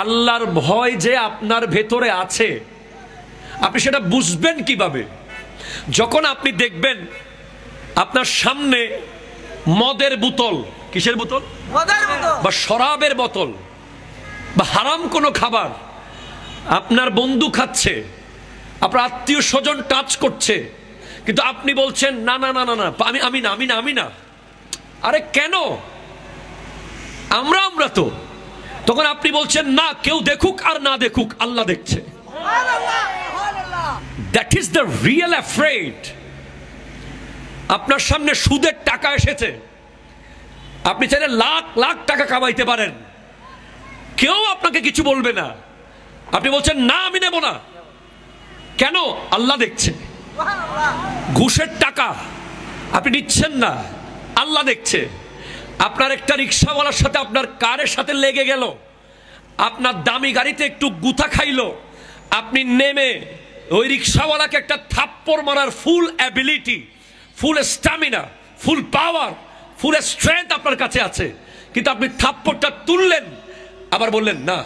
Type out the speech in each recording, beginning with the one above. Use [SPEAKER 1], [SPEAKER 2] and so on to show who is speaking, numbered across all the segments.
[SPEAKER 1] আল্লাহর ভয় যে আপনার ভেতরে আছে আপনি সেটা বুঝবেন কিভাবে? যখন আপনি দেখবেন আপনার সামনে মদের বোতল, কিসের বোতল? বা শরাবের বোতল বা হারাম কোনো খাবার আপনার বন্ধু খাচ্ছে, আপনার আত্মীয় স্বজন টাচ করছে, কিন্তু আপনি বলছেন না না না না না আমি না। আরে কেন? আমরা তো। তখন আপনি বলছেন না, কেউ দেখুক আর না দেখুক, আল্লাহ দেখছে। That is the real afraid. আপনার সামনে সুদের টাকা এসেছে, আপনি চাইলে লাখ লাখ টাকা কামাইতে পারেন, কেউ আপনাকে কিছু বলবে না, আপনি বলছেন না আমি নেব না। কেন? আল্লাহ দেখছে। ঘুষের টাকা আপনি নিচ্ছেন না, আল্লাহ দেখছে। আপনার একটা রিক্সাওয়ালার সাথে আপনার কারের সাথে লেগে গেল, আপনার দামি গাড়িতে একটু গুথা খাইলো, আপনি নেমে ওই রিক্সাওয়ালাকে একটা থাপ্পড় মারার ফুল অ্যাবিলিটি, ফুল স্ট্যামিনা, ফুল পাওয়ার, ফুল স্ট্রেংথ আপনার কাছে আছে, কিন্তু আপনি থাপ্পড়টা তুললেন, আবার বললেন না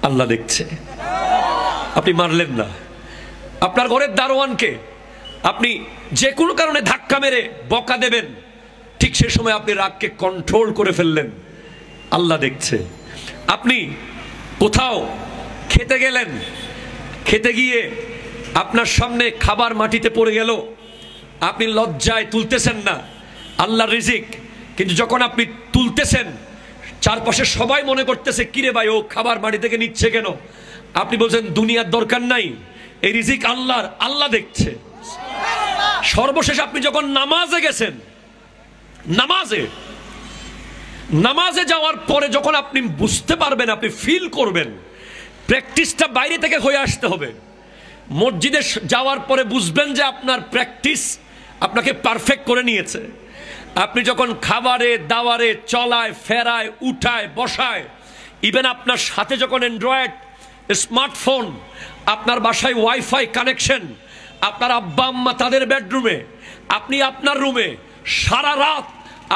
[SPEAKER 1] আল্লাহ দেখছে, আপনি মারলেন না। আপনার ঘরের দারোয়ানকে আপনি যে কোনো কারণে ধাক্কা মেরে বকা দেবেন, ঠিক সে সময় আপনি রাগকে কন্ট্রোল করে ফেললেন, আল্লাহ দেখছে। আপনি কোথাও খেতে গেলেন, খেতে গিয়ে আপনার সামনে খাবার মাটিতে পড়ে গেল, আপনি লজ্জায় তুলতেছেন না, আল্লাহর রিজিক, কিন্তু যখন আপনি তুলতেছেন চারপাশে সবাই মনে করতেছে কিরে ভাই ও খাবার মাটি থেকে নিচ্ছে কেন? আপনি বলছেন দুনিয়ার দরকার নাই, এই রিজিক আল্লাহর, আল্লাহ দেখছে। সর্বশেষ আপনি যখন নামাজে গেছেন, নামাজে যাওয়ার পরে যখন আপনি বুঝতে পারবেন, আপনি ফিল করবেন, প্র্যাকটিসটা বাইরে থেকে হয়ে আসতে হবে। মসজিদে যাওয়ার পরে বুঝবেন যে আপনার প্র্যাকটিস আপনাকে পারফেক্ট করে নিয়েছে। আপনি যখন খাবারে দাওয়ারে চলায় ফেরায় উঠায় বসায়, ইভেন আপনার সাথে যখন অ্যান্ড্রয়েড স্মার্টফোন, আপনার বাসায় ওয়াইফাই কানেকশন, আপনার আব্বা আম্মা তাদের বেডরুমে, আপনি আপনার রুমে, সারা রাত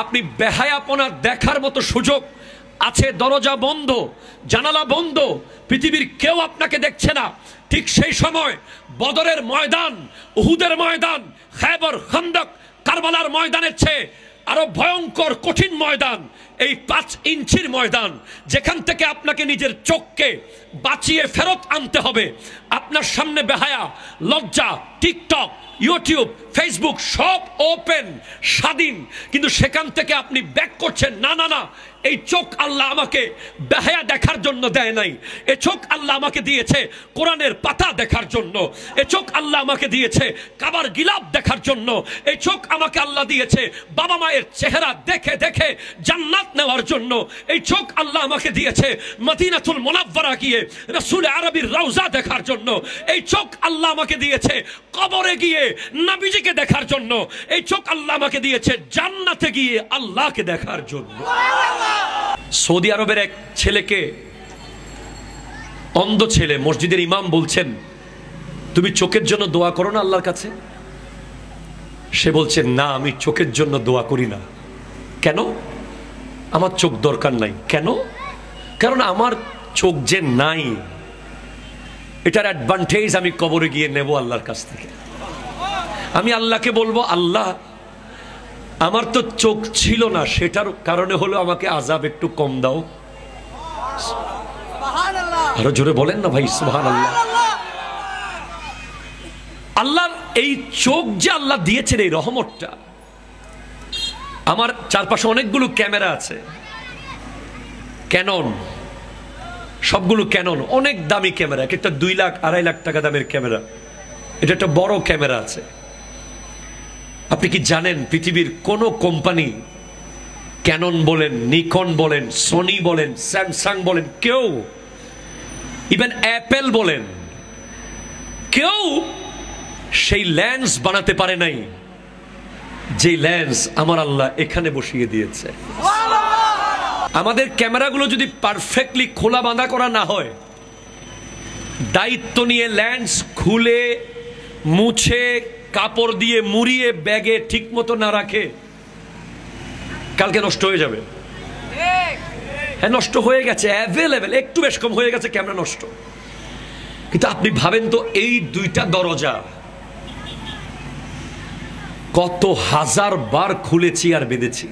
[SPEAKER 1] আপনি বেহায়াপনা দেখার মতো সুযোগ আছে, দরজা বন্ধ, জানালা বন্ধ, পৃথিবীর কেউ আপনাকে দেখছে না। ঠিক সেই সময় বদরের ময়দান, উহুদের ময়দান, খায়বর, খন্দক, কারবালার ময়দানের চেয়ে আরো ভয়ঙ্কর কঠিন ময়দান এই 5 ইঞ্চির ময়দান, যেখান থেকে আপনাকে নিজের চোখকে বাঁচিয়ে ফেরত আনতে হবে। আপনার সামনে বেহায়া, লজ্জা, টিকটক, ইউটিউব, ফেসবুক সব ওপেন, স্বাধীন, কিন্তু সেখান থেকে আপনি ব্যাক করছেন না না না, এই চোখ আল্লাহ আমাকে বেহায়া দেখার জন্য দেয় নাই, এ চোখ আল্লাহ আমাকে দিয়েছে কোরআনের পাতা দেখার জন্য, এ চোখ আল্লাহ আমাকে দিয়েছে কাবার গিলাপ দেখার জন্য, এই চোখ আমাকে আল্লাহ দিয়েছে বাবা মায়ের চেহারা দেখে দেখে জান্নাত নেওয়ার জন্য, এই চোখ আল্লাহ আমাকে দিয়েছে মদিনাতুল মুনাওয়ারা গিয়ে রাসূল আরবির রওজা দেখার জন্য, এই চোখ আল্লাহ আমাকে দিয়েছে কবরে গিয়ে নবীজিকে দেখার জন্য, এই চোখ আল্লাহ আমাকে দিয়েছে জান্নাতে গিয়ে আল্লাহকে দেখার জন্য। সৌদি আরবের এক ছেলেকে, অন্ধ ছেলে, মসজিদের ইমাম বলছেন তুমি চোখের জন্য দোয়া করো না আল্লাহর কাছে? সে বলছে না আমি চোখের জন্য দোয়া করি না। কেন? আমার চোখ দরকার নাই। কেন? কারণ আমার চোখ যে নাই, এটার অ্যাডভান্টেজ আমি কবরে গিয়ে নেব আল্লাহর কাছ থেকে। আমি আল্লাহকে বলবো আল্লাহ আমার তো চোখ ছিল না, সেটার কারণে হলো আমাকে আযাব একটু কম দাও। আরো জোরে বলেন না ভাই সুবহানাল্লাহ। আল্লাহর এই চোখ যে আল্লাহ দিয়েছেন, এই রহমতটা। আমার চারপাশে অনেকগুলো ক্যামেরা আছে, ক্যানন, সবগুলো ক্যানন, অনেক দামি ক্যামেরা, একটা 2 লাখ 2.5 লাখ টাকা দামের ক্যামেরা। এটা একটা বড় ক্যামেরা আছে। আপনি কি জানেন পৃথিবীর কোন কোম্পানি, ক্যানন বলেন, নিকন বলেন, সোনি বলেন, স্যামসাং বলেন, কেউ, ইভেন অ্যাপেল বলেন, কেউ সেই লেন্স বানাতে পারে নাই যে লেন্স আমার আল্লাহ এখানে বসিয়ে দিয়েছে। আমাদের ক্যামেরাগুলো যদি পারফেক্টলি খোলা বাঁধা করা না হয়, দায়িত্ব নিয়ে লেন্স খুলে মুছে কাপড় দিয়ে মুড়িয়ে ব্যাগে ঠিক মতো না রাখে, কালকে নষ্ট হয়ে যাবে। হ্যাঁ নষ্ট হয়ে গেছে, অ্যাভেলেবেল, একটু বেশ কম হয়ে গেছে, ক্যামেরা নষ্ট। কিন্তু আপনি ভাবেন তো, এই দুইটা দরজা কত হাজার বার খুলেছি আর বেঁধেছি।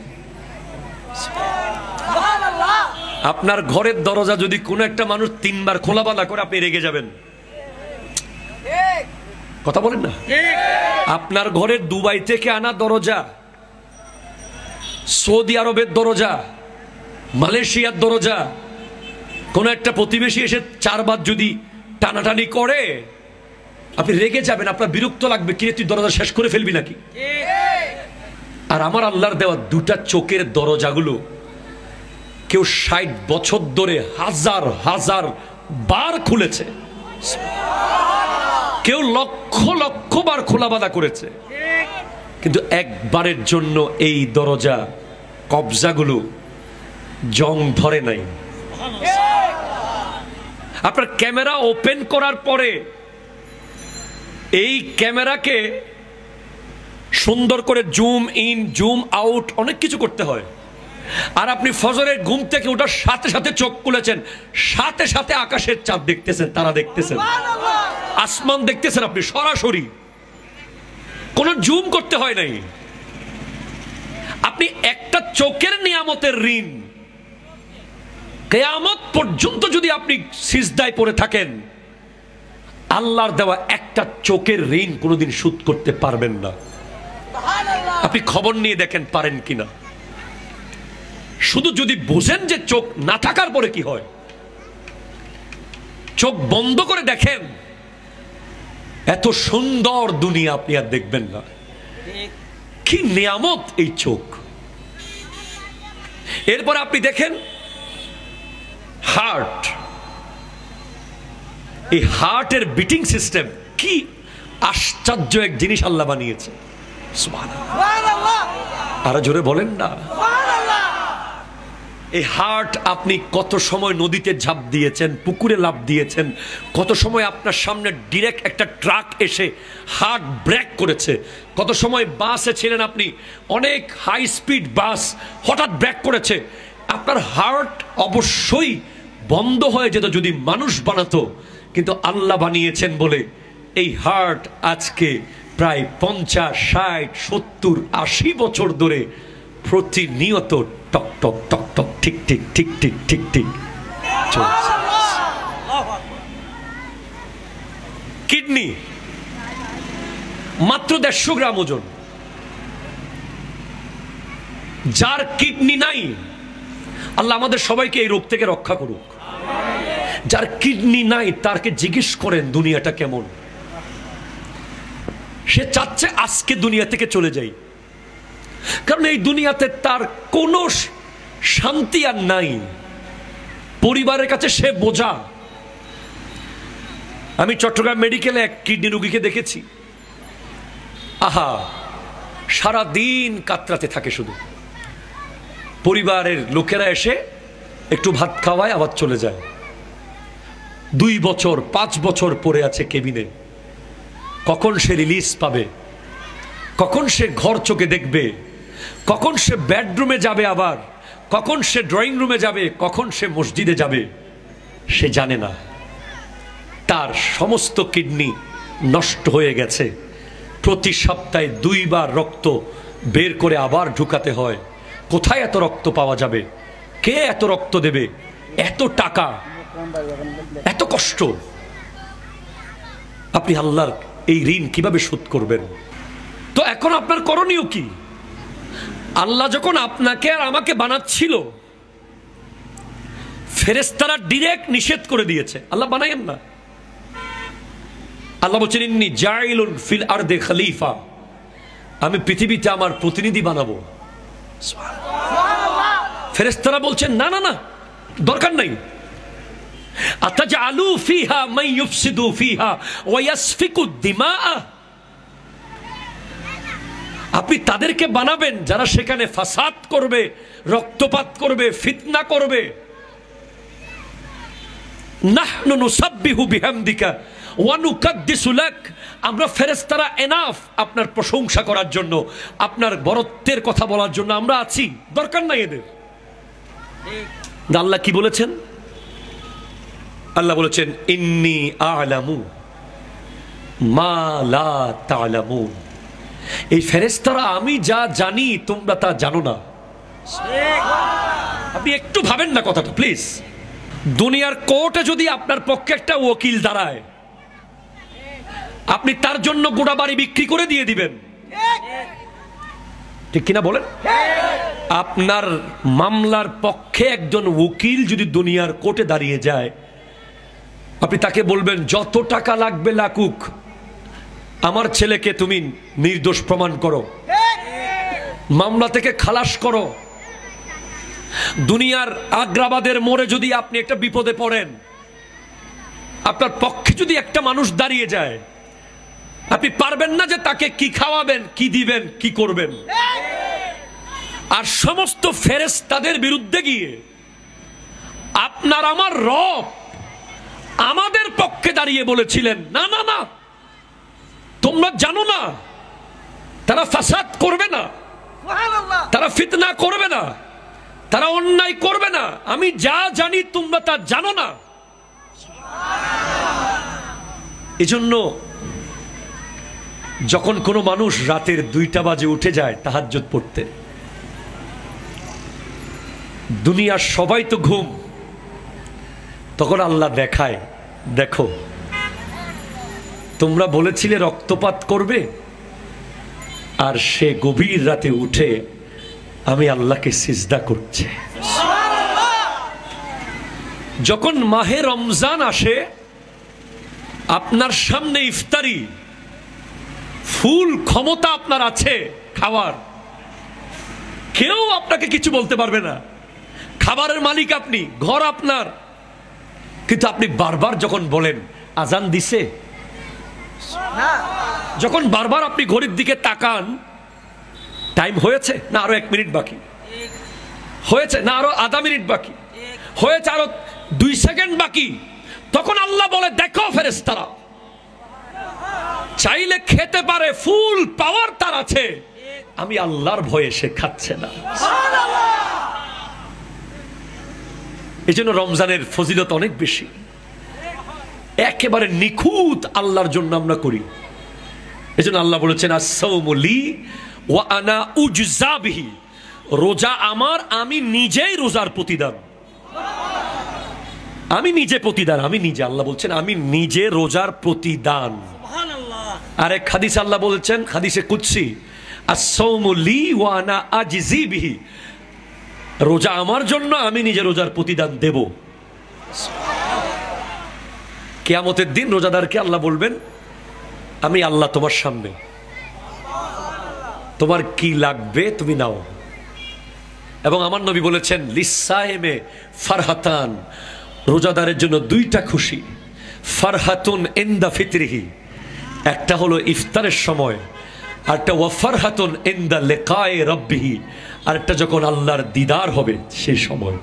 [SPEAKER 1] আপনার ঘরের দরজা যদি কোনো একটা মানুষ 3 বার খোলা বাঁধা করে, আপনি রেগে যাবেন। কথা বলেন না? আপনার ঘরের দুবাই থেকে আনা দরজা, সৌদি আরবের দরজা, মালয়েশিয়ার দরজা, কোন একটা প্রতিবেশী এসে 4 বার যদি টানাটানি করে, আপনি রেগে যাবেন, আপনার বিরক্ত লাগবে, কিরে তুই দরজা শেষ করে ফেলবি নাকি? আর আমার আল্লাহর দেওয়া দুটা চোখের দরজাগুলো কেউ 60 বছর ধরে হাজার হাজার বার খুলেছে, কেউ লক্ষ লক্ষ বার খোলা বাঁধা করেছে, কিন্তু একবারের জন্য এই দরজা কবজাগুলো জং ধরে নাই। আপনার ক্যামেরা ওপেন করার পরে এই ক্যামেরাকে সুন্দর করে জুম ইন জুম আউট অনেক কিছু করতে হয়। আর আপনি ফজরের ঘুম থেকে ওঠার সাথে সাথে চোখ খুলেছেন, সাথে সাথে আকাশের চাঁদ দেখতেছেন, তারা দেখতেছেন, আসমান দেখতেছেন, আপনি সরাসরি, কোনো জুম করতে হয় নাই। আপনি একটা চোখের নিয়ামতের ঋণ কিয়ামত পর্যন্ত যদি আপনি সিজদায় পড়ে থাকেন, আল্লাহর দেওয়া একটা চোখের ঋণ কোনোদিন শোধ করতে পারবেন না। আপনি খবর নিয়ে দেখেন পারেন কিনা। শুধু যদি বোঝেন যে চোখ না থাকার পরে কি হয়, চোখ বন্ধ করে দেখেন, এত সুন্দর দুনিয়া আপনি আর দেখবেন না। কি নিয়ামত এই চোখ। এরপর আপনি দেখেন হার্ট, এই হার্টের বিটিং সিস্টেম, কি আশ্চর্য এক জিনিস আল্লাহ বানিয়েছে। সুবহানাল্লাহ, আরো জোরে বলেন না। এই হার্ট, আপনি কত সময় নদীতে ঝাঁপ দিয়েছেন, পুকুরে লাফ দিয়েছেন, কত সময় আপনার সামনে ডিরেক্ট একটা ট্রাক এসে হার্ট ব্রেক করেছে, কত সময় বাসে ছিলেন আপনি, অনেক হাই স্পিড বাস হঠাৎ ব্রেক করেছে। আপনার হার্ট অবশ্যই বন্ধ হয়ে যেত যদি মানুষ বানাতো, কিন্তু আল্লাহ বানিয়েছেন বলে এই হার্ট আজকে প্রায় 50, 60, 70, 80 বছর ধরে প্রতিনিয়ত টক টক টক টক ঠিক ঠিক ঠিক ঠিক ঠিক ঠিক চলছে। কিডনি মাত্র 150 গ্রাম ওজন। যার কিডনি নাই, আল্লাহ আমাদের সবাইকে এই রোগ থেকে রক্ষা করুক। যার কিডনি নাই তারকে জিজ্ঞেস করেন দুনিয়াটা কেমন। সে চাচ্ছে আজকে দুনিয়া থেকে চলে যাই, কারণ এই দুনিয়াতে তার কোনো শান্তি আর নাই। পরিবারের কাছে সে বোঝা। আমি চট্টগ্রাম মেডিকেলে এক কিডনি রোগীকে দেখেছি, আহা, সারা দিন কাতরাতে থাকে শুধু। পরিবারের লোকেরা এসে একটু ভাত খাওয়ায়, আবার চলে যায়। 2 বছর 5 বছর পরে আছে কেবিনে। কখন সে রিলিজ পাবে, কখন সে ঘর চোখে দেখবে, কখন সে বেডরুমে যাবে, আবার কখন সে ড্রয়িং রুমে যাবে, কখন সে মসজিদে যাবে, সে জানে না। তার সমস্ত কিডনি নষ্ট হয়ে গেছে। প্রতি সপ্তাহে 2 বার রক্ত বের করে আবার ঢুকাতে হয়। কোথায় এত রক্ত পাওয়া যাবে? কে এত রক্ত দেবে? এত টাকা, এত কষ্ট। আপনি আল্লাহর এই ঋণ কিভাবে শোধ করবেন? তো এখন আপনার করণীয় কি? আল্লাহ যখন আপনাকে আর আমাকে বানাচ্ছিল, ফেরেশতারা ডিরেক্ট নিষেধ করে দিয়েছে, আল্লাহ বানায়েন না। আল্লাহ বলছেন, ইন্নী জাইলুন ফিল আরদি খলিফা, আমি পৃথিবীতে আমার প্রতিনিধি বানাবো। ফেরেশতারা বলছেন, না না না, দরকার নাই। আতাজআলু ফিহা মান ইউফসিদু ফিহা ওয়া ইয়াসফিকু দিমা, আপনি তাদেরকে বানাবেন যারা সেখানে ফাসাদ করবে, রক্তপাত করবে, ফিতনা করবে। নাহনু নুসাব্বিহু বিহামদিকা ওয়া নুকাদ্দিসু লাক, আমরা ফেরেশতারা এনাফ আপনার প্রশংসা করার জন্য, আপনার বরত্বের কথা বলার জন্য আমরা আছি, দরকার নাই এদের। আল্লাহ কি বলেছেন? আল্লাহ বলেছেন ইন্নী আ'লামু মা লা তা'লামুন। এই ফেরেশতারা আমি যা জানি তোমরা তা জানো না। আপনি একটু ভাবেন না কথাটা প্লিজ। দুনিয়ার কোর্টে যদি আপনার পক্ষে একটা ওকিল দাঁড়ায়, আপনি তার জন্য গোটা বাড়ি বিক্রি করে দিয়ে দিবেন, ঠিক কিনা বলেন? আপনার মামলার পক্ষে একজন উকিল যদি দুনিয়ার কোর্টে দাঁড়িয়ে যায়, আপনি তাকে বলবেন যত টাকা লাগবে লাগুক, আমার ছেলেকে তুমি নির্দোষ প্রমাণ করো, মামলা থেকে খালাস করো। দুনিয়ার আগ্রাবাদের মোড়ে যদি আপনি একটা বিপদে পড়েন, আপনার পক্ষে যদি একটা মানুষ দাঁড়িয়ে যায়, আপনি পারবেন না যে তাকে কি খাওয়াবেন, কি দিবেন, কি করবেন। আর সমস্ত ফেরেশতাদের বিরুদ্ধে গিয়ে আপনার আমার রব আমাদের পক্ষে দাঁড়িয়ে বলেছিলেন না না না, তোমরা জানো না, তারা ফাসাদ করবে না, তারা ফিতনা করবে না, তারা অন্যায় করবে না, আমি যা জানি তোমরা তা জানো না। এজন্য যখন কোনো মানুষ রাতের 2টা বাজে উঠে যায় তাহাজ্জুদ পড়তে, দুনিয়ার সবাই তো ঘুম, তখন আল্লাহ দেখায়, দেখো তোমরা বলেছিলে রক্তপাত করবে, আর সে গভীর রাতে উঠে আমি আল্লাহকে সিজদা করছে। যখন মাহে রমজান আসে, আপনার সামনে ইফতারি, ফুল ক্ষমতা আপনার আছে খাওয়ার, কেউ আপনাকে কিছু বলতে পারবে না, খাবারের মালিক আপনি, ঘর আপনার, কিন্তু আপনি বারবার যখন বলেন আজান দিছে, যখন বারবার আপনি ঘড়ির দিকে তাকান, টাইম হয়েছে না আরো 1 মিনিট বাকি, হয়েছে না আরো আধা মিনিট বাকি, হয়েছে আরো 2 সেকেন্ড বাকি, তখন আল্লাহ বলে দেখো ফেরেশতারা চাইলে খেতে পারে, ফুল পাওয়ার তার আছে, আমি আল্লাহর ভয়ে সে খাচ্ছে না। এই জন্য রমজানের ফজিলত অনেক বেশি, একেবারে নিখুঁত আল্লাহর জন্য আমরা করি। এই জন্য আল্লাহ বলেছেন আস-সাওমু লি ওয়া আনা উজজা বিহি, রোজা আমার, আমি নিজেই রোজার প্রতিদান, আমি নিজে প্রতিদান, আমি নিজে, আল্লাহ বলছেন আমি নিজে রোজার প্রতিদান। আরেক হাদিস আল্লাহ বলছেন, হাদিসে কুদসি, আস-সাওমু লি ওয়া আনা আজজি বিহি, রোজা আমার জন্য, আমি নিজে রোজার প্রতিদান দেব। কিয়ামতের দিন রোজাদারকে আল্লাহ বলবেন আমি আল্লাহ তোমার সামনে, তোমার কি লাগবে তুমি নাও। এবং আমার নবী বলেছেন লিসায়েমে ফারহাতান, রোজাদারের জন্য 2টা খুশি, ফারহাতুন ইনদা ফিতরিহি, একটা হলো ইফতারের সময়, আরেকটা ওয়া ফারহাতুন ইনদা লিকায়ে রাব্বিহি, আরেকটা যখন আল্লাহর দিদার হবে সেই সময়।